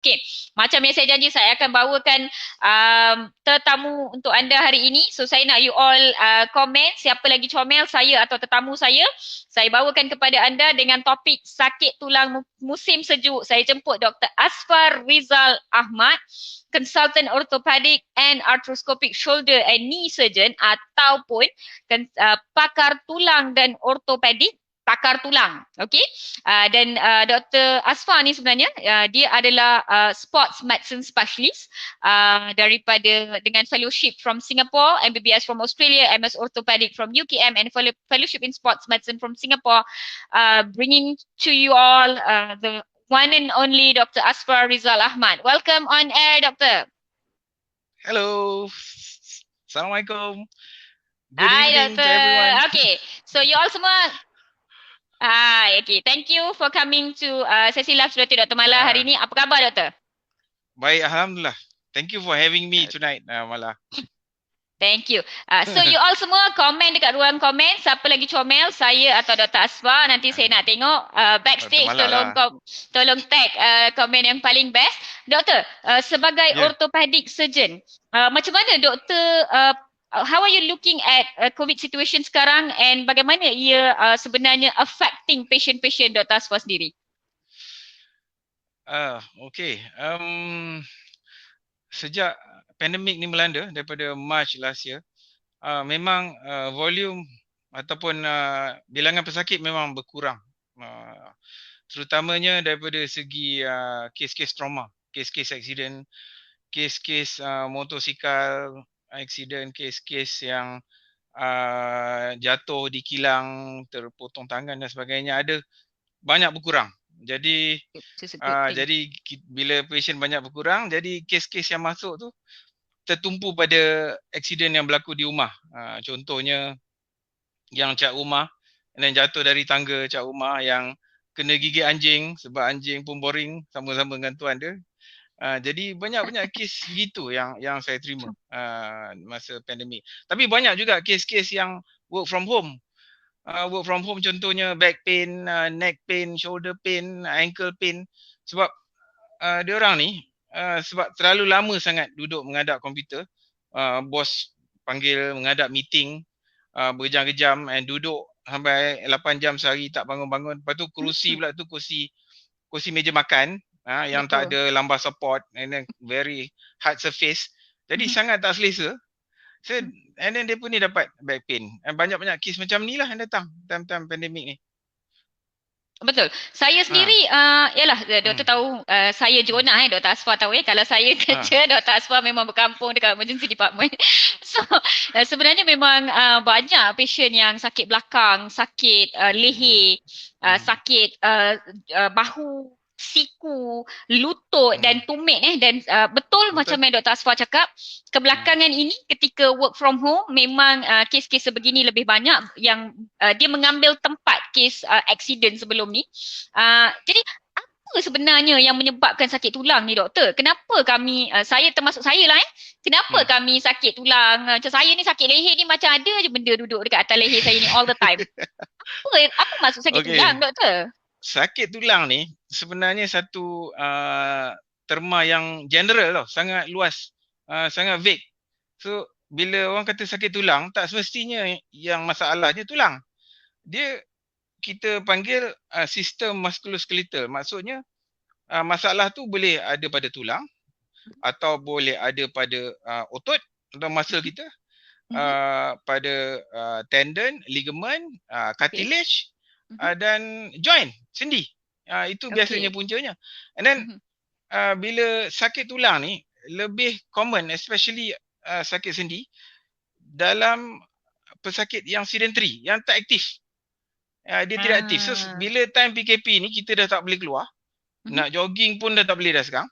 Okay, macam yang saya janji, saya akan bawakan tetamu untuk anda hari ini. So saya nak you all komen siapa lagi comel, saya atau tetamu saya. Saya bawakan kepada anda dengan topik sakit tulang musim sejuk. Saya jemput Dr. Asfar Rizal Ahmad, consultant orthopedic and arthroscopic shoulder and knee surgeon, ataupun pakar tulang dan ortopedik, pakar tulang. Okay. Dan Dr. Asfar ni sebenarnya dia adalah sports medicine specialist daripada dengan fellowship from Singapore, MBBS from Australia, MS Orthopedic from UKM, and fellowship in sports medicine from Singapore, bringing to you all the one and only Dr. Asfar Rizal Ahmad. Welcome on air, Doctor. Hello. Assalamualaikum. Good Hi, evening to Doctor. everyone. Okay, so you all semua. Okay. Thank you for coming to sesi live Dr. Mala hari ini. Apa khabar, Doktor? Baik, Alhamdulillah. Thank you for having me tonight, Mala. Thank you. So you all semua komen dekat ruang komen. Siapa lagi comel, saya atau Dr. Asfar. Nanti saya nak tengok backstage. Tolong tag komen yang paling best. Doktor, sebagai orthopedic surgeon, macam mana doktor, how are you looking at COVID situation sekarang, and bagaimana ia sebenarnya affecting patient-patient Dr. Asfar sendiri? Okay. Sejak pandemik ni melanda daripada March last year, memang volume ataupun bilangan pesakit memang berkurang. Terutamanya daripada segi kes-kes trauma, kes-kes accident, kes-kes motosikal accident, kes-kes yang jatuh di kilang, terpotong tangan dan sebagainya, ada banyak berkurang. Jadi bila patient banyak berkurang, jadi kes-kes yang masuk tu tertumpu pada aksiden yang berlaku di rumah. Contohnya yang cat rumah dan jatuh dari tangga cat rumah, yang kena gigit anjing sebab anjing pun boring sama-sama dengan tuan dia. Jadi banyak-banyak kes gitu yang saya terima masa pandemik. Tapi banyak juga kes-kes yang work from home. Work from home contohnya back pain, neck pain, shoulder pain, ankle pain. Sebab dia orang ni sebab terlalu lama sangat duduk menghadap komputer, bos panggil menghadap meeting berjam-jam, and duduk sampai 8 jam sehari tak bangun-bangun. Lepas tu kerusi pula tu, kursi meja makan yang tak ada lumbar support and then very hard surface. Jadi sangat tak selesa. So, and then dia pun ni dapat back pain. Banyak-banyak kes macam ni lah yang datang time-time pandemik ni. Betul. Saya sendiri, yalah, doktor tahu saya Jonah, Dr. Asfar tahu kalau saya kerja, Dr. Asfar memang berkampung dekat emergency department. So, sebenarnya memang banyak patient yang sakit belakang, sakit leher, sakit bahu, siku, lutut dan tumit dan betul macam yang Dr. Asfar cakap, kebelakangan ini ketika work from home memang kes-kes sebegini lebih banyak yang dia mengambil tempat kes accident sebelum ni. Jadi apa sebenarnya yang menyebabkan sakit tulang ni, doktor? Kenapa kami, saya termasuk saya lah kenapa kami sakit tulang? Macam saya ni sakit leher ni macam ada je benda duduk dekat atas leher saya ni all the time. Apa maksud sakit tulang, doktor? Sakit tulang ni sebenarnya satu terma yang general tau, sangat luas, sangat vague. So bila orang kata sakit tulang, tak semestinya yang masalahnya tulang. Dia kita panggil sistem musculoskeletal. Maksudnya masalah tu boleh ada pada tulang atau boleh ada pada otot atau muscle kita, pada tendon, ligament, cartilage, dan joint, sendi. Itu biasanya puncanya. And then bila sakit tulang ni lebih common, especially sakit sendi, dalam pesakit yang sedentary, yang tak aktif. Dia tidak aktif. So bila time PKP ni kita dah tak boleh keluar, nak jogging pun dah tak boleh dah sekarang.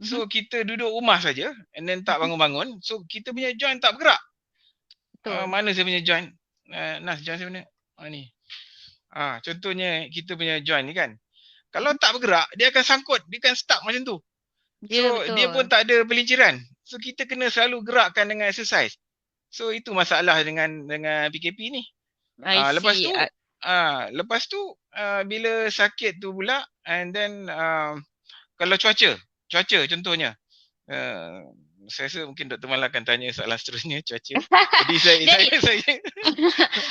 So kita duduk rumah saja and then tak bangun-bangun. So kita punya joint tak bergerak. Mana saya punya joint? Nas, joint saya mana? Ni. Contohnya kita punya joint ni kan, kalau tak bergerak, dia akan sangkut, dia akan stuck macam tu. So dia pun tak ada pelinciran. So kita kena selalu gerakkan dengan exercise. So itu masalah dengan PKP ni. Lepas tu bila sakit tu pula, and then kalau cuaca cuaca contohnya. Saya rasa mungkin Dr. Mala akan tanya soalan seterusnya cuaca. Jadi Jadi saya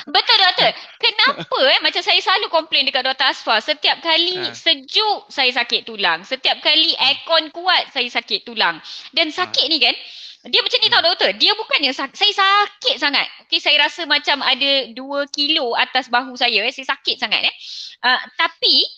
betul doktor. Kenapa macam saya selalu komplain dekat Dr. Asfar, setiap kali ha, sejuk saya sakit tulang, setiap kali hmm, aircon kuat saya sakit tulang. Dan ha, sakit ni kan, dia macam ni tau hmm, doktor. Dia bukannya saya sakit sangat. Okay, saya rasa macam ada 2 kilo atas bahu saya. Saya sakit sangat tapi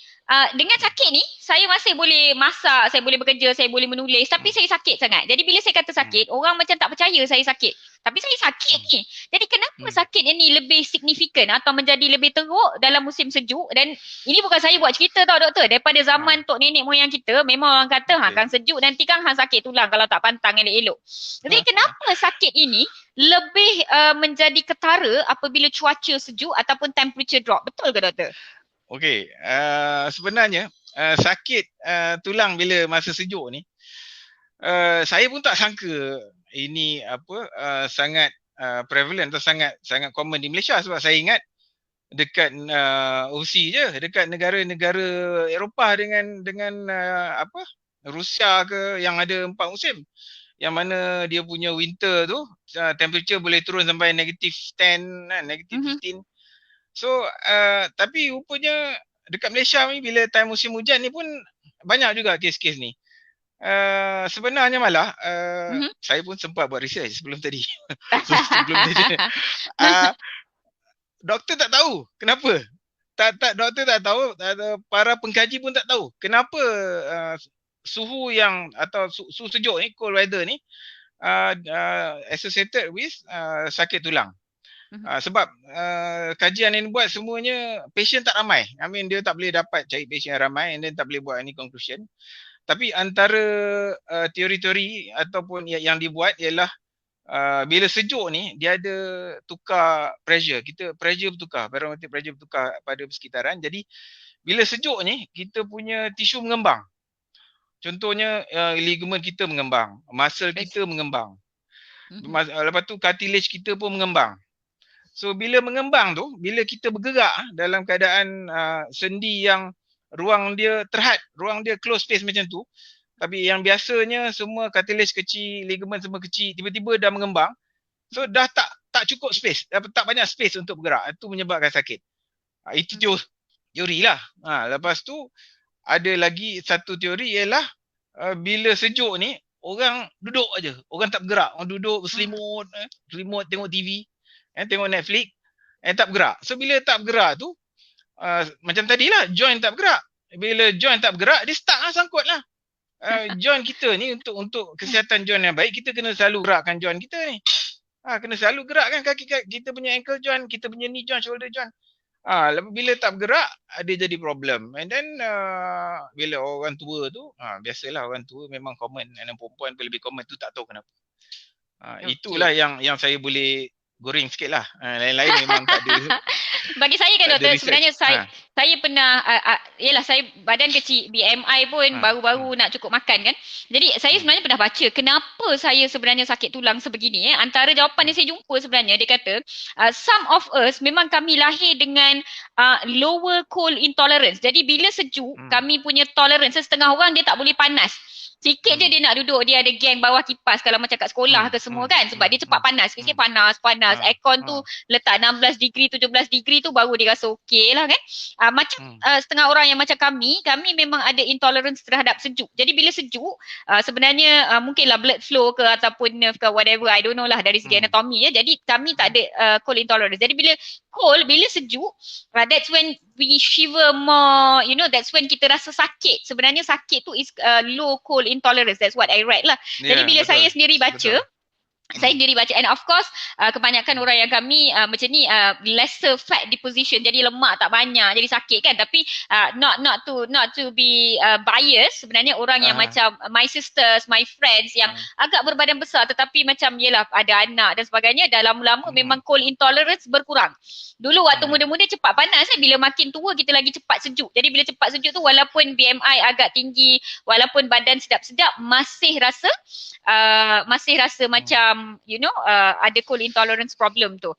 dengan hmm, sakit ni, saya masih boleh masak, saya boleh bekerja, saya boleh menulis. Tapi hmm, saya sakit sangat. Jadi bila saya kata hmm, sakit, orang macam tak percaya saya sakit. Tapi saya sakit hmm, ni. Jadi kenapa hmm. sakit ini lebih signifikan atau menjadi lebih teruk dalam musim sejuk? Dan ini bukan saya buat cerita tau doktor. Daripada Ha, zaman tok nenek moyang kita, memang orang kata okey. kan sejuk nanti kan hang sakit tulang kalau tak pantang elok-elok. Jadi kenapa sakit ini lebih menjadi ketara apabila cuaca sejuk ataupun temperature drop? Betul ke doktor? Okey, sebenarnya sakit tulang bila masa sejuk ni, saya pun tak sangka ini sangat prevalent atau sangat sangat common di Malaysia, sebab saya ingat dekat OC je, dekat negara-negara Eropah dengan Rusia ke yang ada 4 musim. Yang mana dia punya winter tu temperature boleh turun sampai -10 kan, Mhm. -15. So tapi rupanya dekat Malaysia ni bila time musim hujan ni pun banyak juga kes-kes ni. Sebenarnya malah Mhm. saya pun sempat buat research sebelum tadi. Sebelum tadi. Uh, Doktor tak tahu kenapa. Doktor tak tahu, para pengkaji pun tak tahu kenapa suhu yang atau suhu sejuk ni, cold weather ni associated with sakit tulang. Mhm. Sebab kajian yang buat semuanya patient tak ramai. I mean dia tak boleh dapat cari patient yang ramai and then tak boleh buat any conclusion. Tapi antara teori-teori ataupun yang dibuat ialah bila sejuk ni dia ada tukar pressure. Kita pressure bertukar, barometric pressure bertukar pada persekitaran. Jadi bila sejuk ni kita punya tisu mengembang. Contohnya ligament kita mengembang, muscle Yes. kita mengembang. Mhm. Lepas tu cartilage kita pun mengembang. So bila mengembang tu, bila kita bergerak dalam keadaan sendi yang ruang dia terhad, ruang dia close space macam tu, tapi yang biasanya semua cartilage kecil, ligament semua kecil, tiba-tiba dah mengembang. So dah tak cukup space, tak banyak space untuk bergerak. Itu menyebabkan sakit. Itu teori lah. Lepas tu ada lagi satu teori ialah bila sejuk ni orang duduk aja, orang tak bergerak, orang duduk berselimut, selimut tengok TV, tengok Netflix, tak bergerak. So bila tak bergerak tu macam tadilah joint tak bergerak. Bila joint tak bergerak dia stuck lah, sangkut lah. Joint kita ni untuk kesihatan joint yang baik kita kena selalu gerakkan joint kita ni. Kena selalu gerakkan kaki kita punya ankle joint, kita punya knee joint, shoulder joint. Bila tak bergerak, dia jadi problem. And then bila orang tua tu, biasalah orang tua memang common. Dan perempuan pun lebih common tu, tak tahu kenapa. Okey. Itulah yang saya boleh goreng sikit lah. Lain-lain memang tak ada Bagi saya kan tak ada doktor, research. sebenarnya saya pernah yalah saya badan kecil, BMI pun Ha, ha, baru-baru nak cukup makan kan. Jadi saya hmm, sebenarnya pernah baca kenapa saya sebenarnya sakit tulang sebegini. Antara jawapan hmm, yang saya jumpa sebenarnya dia kata some of us memang kami lahir dengan lower cold intolerance. Jadi bila sejuk hmm, kami punya tolerance, setengah orang dia tak boleh panas. Sikit je hmm, dia nak duduk, dia ada geng bawah kipas kalau macam kat sekolah hmm, ke semua hmm, kan. Sebab hmm, dia cepat hmm, panas. Sikit hmm. panas. Aircon tu Ha, letak 16 degree, 17 degree tu baru dia rasa okey lah kan. Macam hmm, setengah orang yang macam kami memang ada intolerance terhadap sejuk. Jadi bila sejuk, sebenarnya mungkinlah blood flow ke ataupun nerve ke whatever, I don't know lah dari segi hmm, anatomi ya. Jadi kami tak hmm, ada cold intolerance. Jadi bila cold, bila sejuk, that's when we shiver more, that's when kita rasa sakit. Sebenarnya sakit tu is low cold intolerance. That's what I read lah. Jadi ya, bila saya betul. sendiri baca, Betul. saya Hmm, sendiri baca, and of course kebanyakan orang yang kami macam ni lesser fat deposition, jadi lemak tak banyak, jadi sakit kan. Tapi not to be biased, sebenarnya orang yang aha, macam my sisters, my friends yang hmm, agak berbadan besar tetapi macam yelah ada anak dan sebagainya, dah lama-lama hmm, memang cold intolerance berkurang. Dulu waktu hmm, muda-muda cepat panas bila makin tua kita lagi cepat sejuk. Jadi bila cepat sejuk tu walaupun BMI agak tinggi, walaupun badan sedap-sedap, masih rasa hmm. macam ada cold intolerance problem tu.